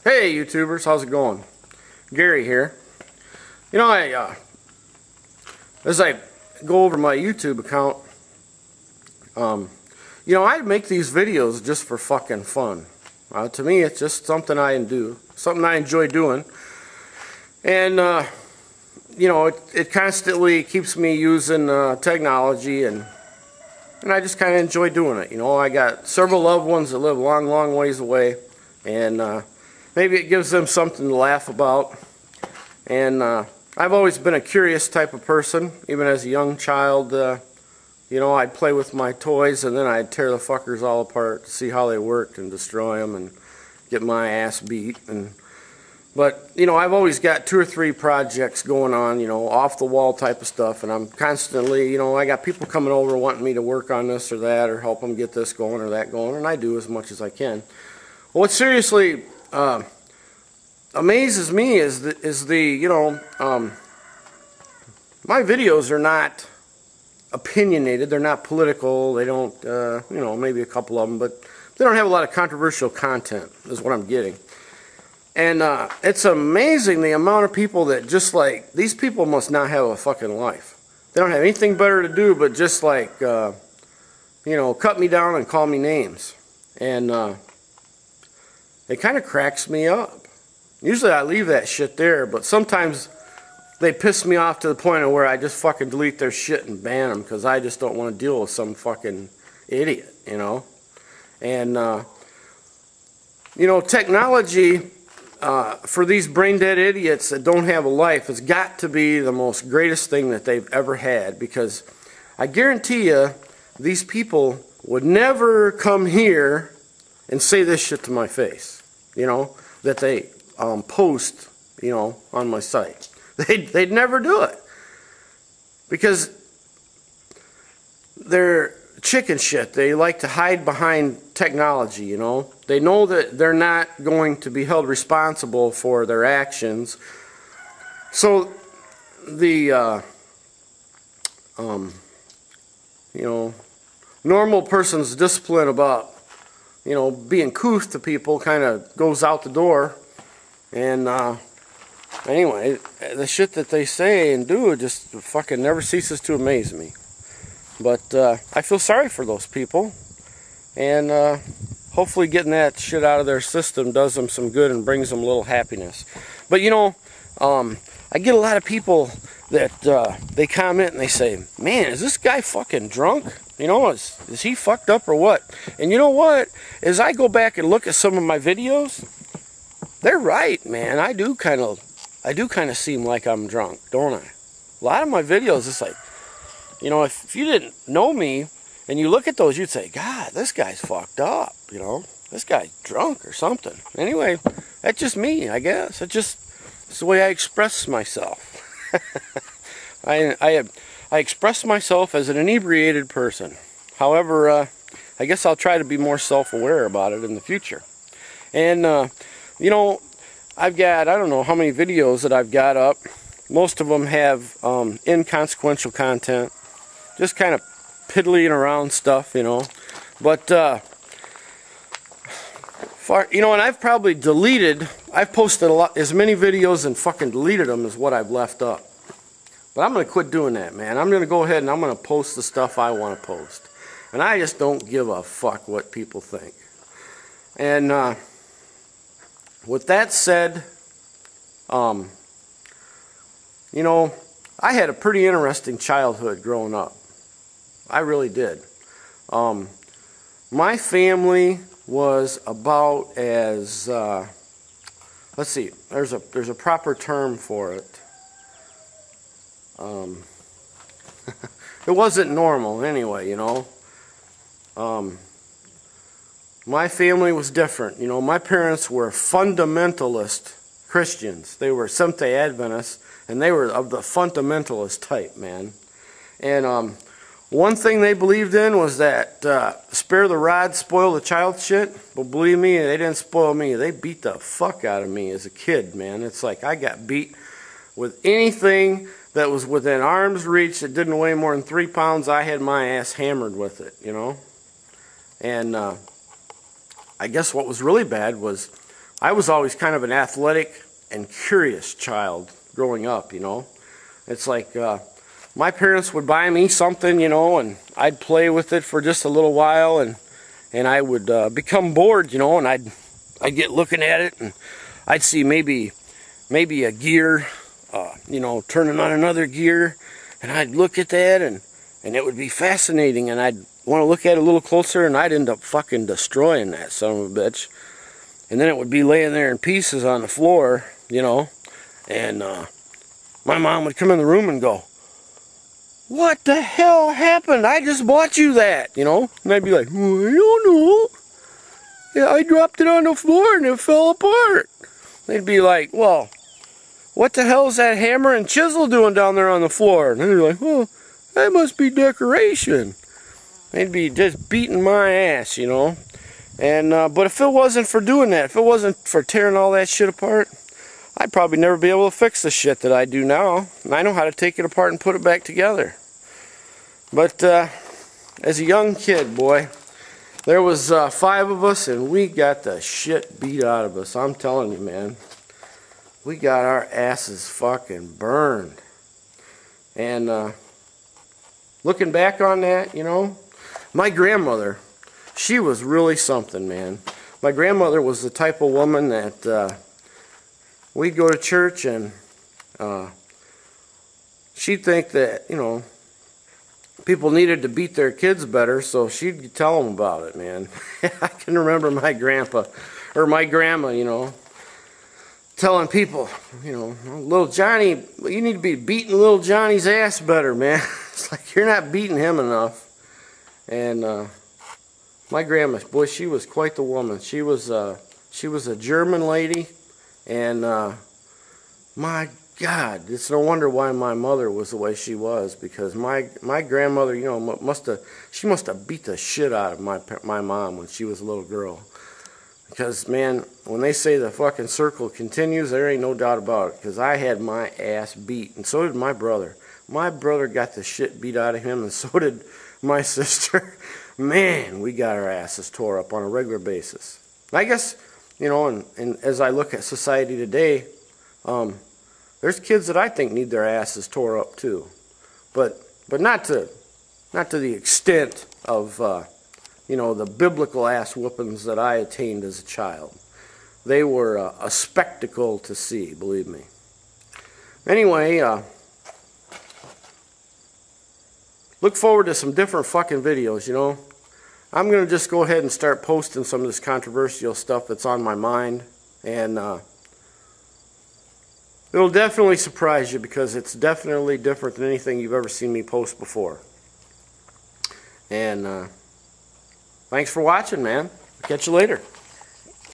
Hey YouTubers, how's it going? Gary here. You know, as I go over my YouTube account, I make these videos just for fucking fun. To me, it's just something I do, something I enjoy doing, and it constantly keeps me using technology, and I just kind of enjoy doing it. I got several loved ones that live long, long ways away, and maybe it gives them something to laugh about. And I've always been a curious type of person. Even as a young child, I'd play with my toys and then I'd tear the fuckers all apart to see how they worked and destroy them and get my ass beat. But I've always got 2 or 3 projects going on, off the wall type of stuff, and I'm constantly, I got people coming over wanting me to work on this or that or help them get this going or that going, and I do as much as I can. Well, what seriously amazes me is my videos are not opinionated. They're not political. They don't, maybe a couple of them, but they don't have a lot of controversial content is what I'm getting. And it's amazing the amount of people that just like, these people must not have a fucking life. They don't have anything better to do but just like, cut me down and call me names. And it kind of cracks me up. Usually I leave that shit there, but sometimes they piss me off to the point of where I just fucking delete their shit and ban them because I just don't want to deal with some fucking idiot, And, technology for these brain-dead idiots that don't have a life has got to be the most greatest thing that they've ever had, because I guarantee you these people would never come here and say this shit to my face, that they post, on my site. They'd never do it because they're chicken shit. They like to hide behind technology, They know that they're not going to be held responsible for their actions. So the normal person's discipline about being couth to people kind of goes out the door. And anyway, the shit that they say and do just fucking never ceases to amaze me. But I feel sorry for those people, and hopefully getting that shit out of their system does them some good and brings them a little happiness. But I get a lot of people that they comment and they say, "Man, is this guy fucking drunk? Is he fucked up or what?" And you know what? As I go back and look at some of my videos, they're right, man. I do kind of seem like I'm drunk, don't I? A lot of my videos, it's like, if you didn't know me and you look at those, you'd say, "God, this guy's fucked up, this guy's drunk or something." Anyway, that's just me, I guess. It's the way I express myself. I express myself as an inebriated person. However, I guess I'll try to be more self-aware about it in the future. And, I've got, I don't know how many videos that I've got up. Most of them have inconsequential content. Just kind of piddling around stuff, But, and I've probably I've posted as many videos and fucking deleted them as what I've left up. But I'm going to quit doing that, man. I'm going to go ahead and I'm going to post the stuff I want to post. And I just don't give a fuck what people think. And, with that said, I had a pretty interesting childhood growing up. I really did. My family was about as, let's see, there's a proper term for it. It wasn't normal anyway, My family was different. My parents were fundamentalist Christians. They were Seventh-day Adventists, and they were of the fundamentalist type, man. And one thing they believed in was that spare the rod, spoil the child shit. But believe me, they didn't spoil me. They beat the fuck out of me as a kid, man. It's like I got beat with anything that was within arm's reach that didn't weigh more than 3 pounds. I had my ass hammered with it, And I guess what was really bad was I was always kind of an athletic and curious child growing up, you know. It's like my parents would buy me something, you know, and I'd play with it for just a little while, and I would become bored, you know, and I'd get looking at it, and I'd see maybe a gear, you know, turning on another gear, and I'd look at that, and it would be fascinating, and I'd want to look at it a little closer, and I'd end up fucking destroying that son of a bitch. And then it would be laying there in pieces on the floor, you know, and my mom would come in the room and go, "What the hell happened? I just bought you that," you know? And I'd be like, "Well, I don't know. Yeah, I dropped it on the floor and it fell apart." They'd be like, "Well, what the hell is that hammer and chisel doing down there on the floor?" And they'd be like, "Well, that must be decoration." They'd be just beating my ass, you know. And but if it wasn't for doing that, if it wasn't for tearing all that shit apart, I'd probably never be able to fix the shit that I do now. And I know how to take it apart and put it back together. But as a young kid, boy, there was 5 of us, and we got the shit beat out of us. I'm telling you, man. We got our asses fucking burned. And looking back on that, you know, my grandmother, she was really something, man. My grandmother was the type of woman that we'd go to church, and she'd think that, you know, people needed to beat their kids better, so she'd tell them about it, man. I can remember my grandpa, or my grandma, you know, telling people, you know, "Little Johnny, you need to be beating little Johnny's ass better, man." It's like, you're not beating him enough. And my grandma, boy, she was quite the woman. She was a German lady, and my God, it's no wonder why my mother was the way she was, because my grandmother, you know, she must have beat the shit out of my mom when she was a little girl. Because, man, when they say the fucking circle continues, there ain't no doubt about it, because I had my ass beat, and so did my brother. My brother got the shit beat out of him, and so did my sister. Man, we got our asses tore up on a regular basis. I guess, you know, and as I look at society today, there's kids that I think need their asses tore up too, but not to the extent of you know, the biblical ass whoopings that I attained as a child. They were a spectacle to see, believe me. Anyway, look forward to some different fucking videos, you know. I'm going to just go ahead and start posting some of this controversial stuff that's on my mind. And it'll definitely surprise you, because it's definitely different than anything you've ever seen me post before. And thanks for watching, man. Catch you later.